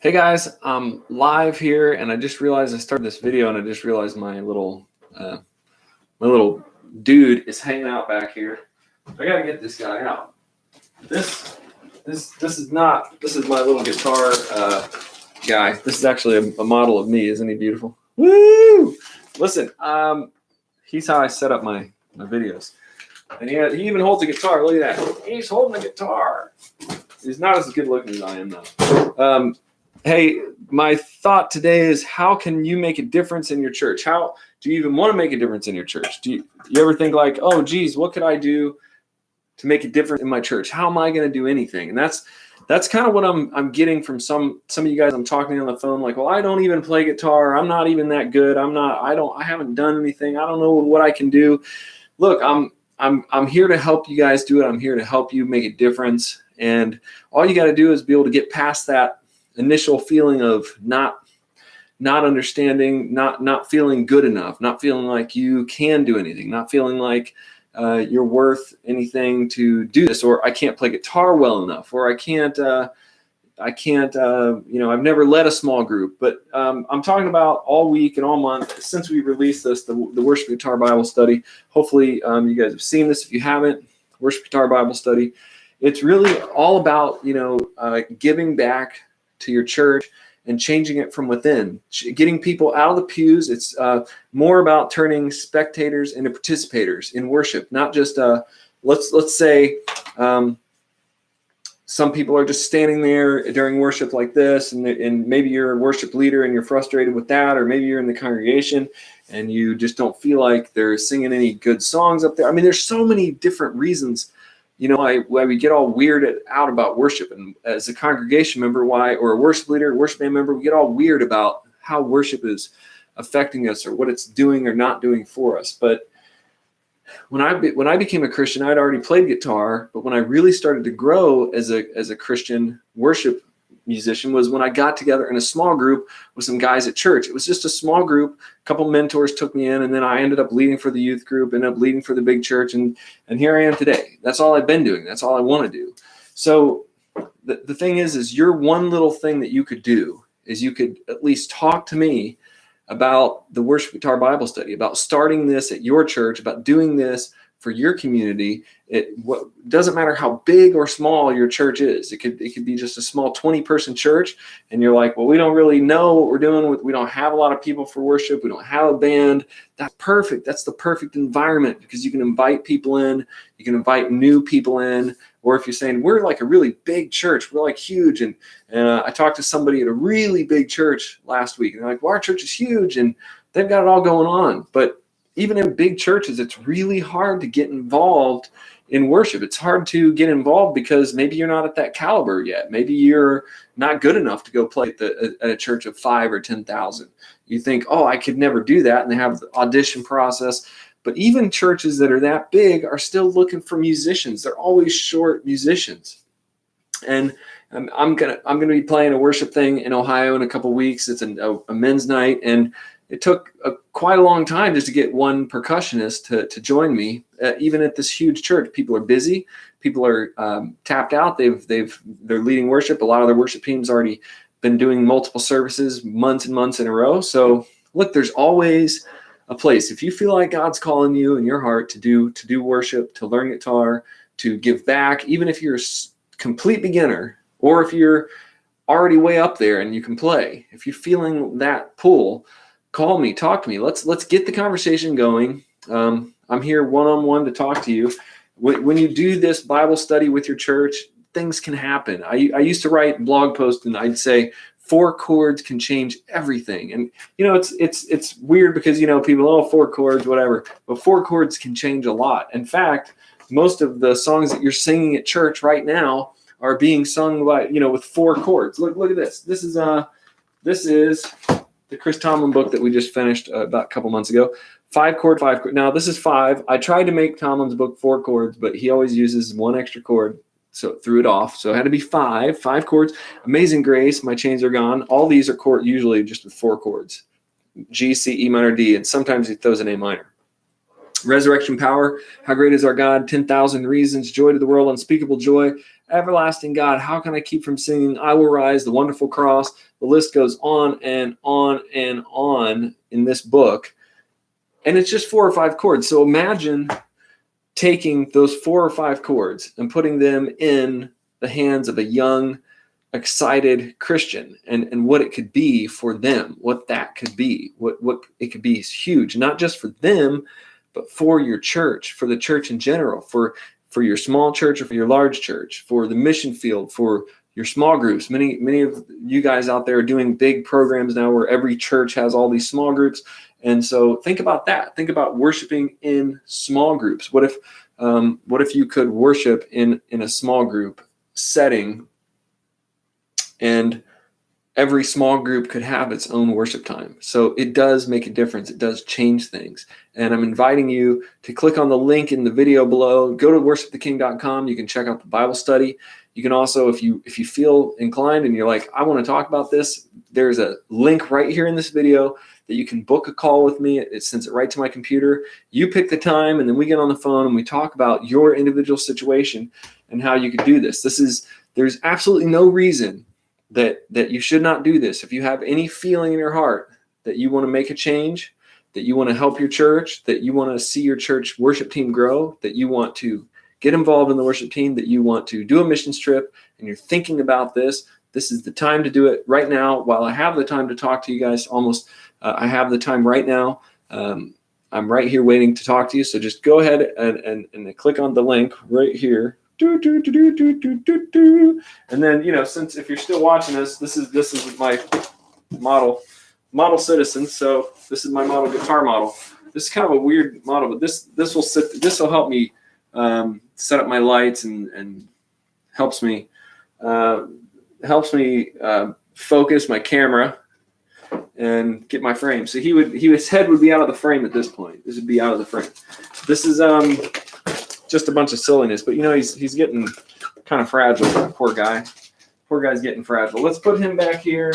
Hey guys, I'm live here, and I just realized I started this video, and I just realized my little dude is hanging out back here. I gotta get this guy out. This is not. This is my little guitar guy. This is actually a model of me. Isn't he beautiful? Woo! Listen, he's how I set up my videos, and he even holds a guitar. Look at that. He's holding a guitar. He's not as good looking as I am though. Hey, my thought today is, how can you make a difference in your church? How do you even want to make a difference in your church? Do you ever think like, oh, geez, what could I do to make a difference in my church? How am I going to do anything? And that's kind of what I'm getting from some of you guys I'm talking to on the phone. Like, well, I don't even play guitar. I'm not even that good. I haven't done anything. I don't know what I can do. Look, I'm here to help you guys do it. I'm here to help you make a difference. And all you got to do is be able to get past that initial feeling of not understanding, not feeling good enough, not feeling like you can do anything, not feeling like you're worth anything to do this, or I can't play guitar well enough, or I've never led a small group. But I'm talking about all week and all month since we released this, the Worship Guitar Bible Study. Hopefully you guys have seen this. If you haven't, Worship Guitar Bible Study. It's really all about giving back to your church and changing it from within, getting people out of the pews. It's more about turning spectators into participators in worship, not just let's say some people are just standing there during worship like this, and maybe you're a worship leader and you're frustrated with that, or maybe you're in the congregation and you just don't feel like they're singing any good songs up there. I mean, there's so many different reasons why we get all weirded out about worship. And as a congregation member, or a worship leader, worship band member, we get all weird about how worship is affecting us or what it's doing or not doing for us. But when I became a Christian, I'd already played guitar. But when I really started to grow as a Christian worship musician was when I got together in a small group with some guys at church. It was just a small group. A couple mentors took me in, and then I ended up leading for the youth group, ended up leading for the big church, and here I am today. That's all I've been doing. That's all I want to do. So the thing is your one little thing that you could do is you could at least talk to me about the Worship Guitar Bible Study, about starting this at your church, about doing this for your community. It doesn't matter how big or small your church is. It could be just a small 20-person church, and you're like, well, we don't really know what we're doing. We don't have a lot of people for worship. We don't have a band. That's perfect. That's the perfect environment, because you can invite people in. You can invite new people in. Or if you're saying, we're like a really big church, we're like huge. And I talked to somebody at a really big church last week, and they're like, well, our church is huge and they've got it all going on. But even in big churches, it's really hard to get involved in worship. It's hard to get involved because maybe you're not at that caliber yet. Maybe you're not good enough to go play at a church of 5 or 10,000. You think, oh, I could never do that, and they have the audition process. But even churches that are that big are still looking for musicians. They're always short musicians. And I'm gonna be playing a worship thing in Ohio in a couple weeks. It's a men's night, and it took quite a long time just to get one percussionist to join me, even at this huge church. People are busy. People are tapped out. They're leading worship. A lot of their worship teams already been doing multiple services months and months in a row. So look, there's always a place. If you feel like God's calling you in your heart to do worship, to learn guitar, to give back, even if you're a complete beginner, or if you're already way up there and you can play, if you're feeling that pull, call me, talk to me. Let's get the conversation going. I'm here one-on-one to talk to you. When you do this Bible study with your church, things can happen. I used to write blog posts, and I'd say 4 chords can change everything. And it's weird because people, 4 chords, whatever. But 4 chords can change a lot. In fact, most of the songs that you're singing at church right now are being sung by with 4 chords. Look at this. This is the Chris Tomlin book that we just finished about a couple months ago. 5 chord. Now this is 5. I tried to make Tomlin's book 4 chords, but he always uses 1 extra chord, so it threw it off. So it had to be 5 chords. Amazing Grace, My Chains Are Gone. All these are usually just with 4 chords. G, C, E minor, D, and sometimes he throws an A minor. Resurrection Power, How Great Is Our God, 10,000 Reasons, Joy to the World, Unspeakable Joy, everlasting God, how can I keep from singing I Will Rise, The Wonderful Cross? The list goes on and on and on in this book. And it's just 4 or 5 chords. So imagine taking those 4 or 5 chords and putting them in the hands of a young, excited Christian, and what it could be for them, what that could be, what it could be is huge, not just for them, but for your church, for the church in general, for your small church or for your large church, for the mission field, for your small groups. Many of you guys out there are doing big programs now where every church has all these small groups. And so think about that. Think about worshiping in small groups. What if you could worship in a small group setting, and every small group could have its own worship time? So it does make a difference. It does change things. And I'm inviting you to click on the link in the video below. Go to worshiptheking.com. You can check out the Bible study. You can also, if you feel inclined and you're like, I want to talk about this, there's a link right here in this video that you can book a call with me. It sends it right to my computer. You pick the time, and then we get on the phone and we talk about your individual situation and how you could do this. There's absolutely no reason that you should not do this. If you have any feeling in your heart that you want to make a change, that you want to help your church, that you want to see your church worship team grow, that you want to get involved in the worship team, that you want to do a missions trip, and you're thinking about this is the time to do it right now. While I have the time to talk to you guys, I have the time right now. I'm right here waiting to talk to you. So just go ahead and click on the link right here. And then, since if you're still watching this is my model citizen. So this is my model guitar model. This is kind of a weird model, but this will help me set up my lights and helps me focus my camera and get my frame. So his head would be out of the frame at this point. This would be out of the frame. This is just a bunch of silliness, but he's getting kind of fragile. Poor guy. Poor guy's getting fragile. Let's put him back here.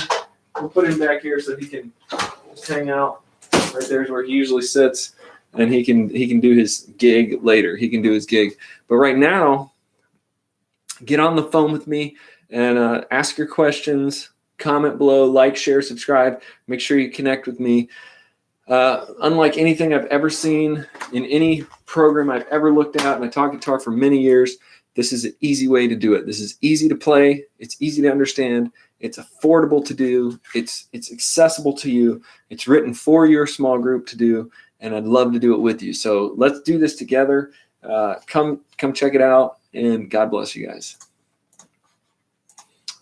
We'll put him back here so he can just hang out. Right there's where he usually sits, and he can do his gig later. He can do his gig. But right now, get on the phone with me and ask your questions. Comment below, like, share, subscribe. Make sure you connect with me. Unlike anything I've ever seen in any program I've ever looked at, and I taught guitar for many years, this is an easy way to do it. This is easy to play. It's easy to understand. It's affordable to do. It's accessible to you. It's written for your small group to do, and I'd love to do it with you. So let's do this together. Come check it out, and God bless you guys.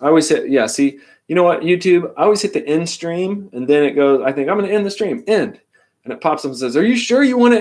I always hit, see, you know what, YouTube? I always hit the end stream, and then it goes, I think I'm going to end the stream, end. And it pops up and says, are you sure you want to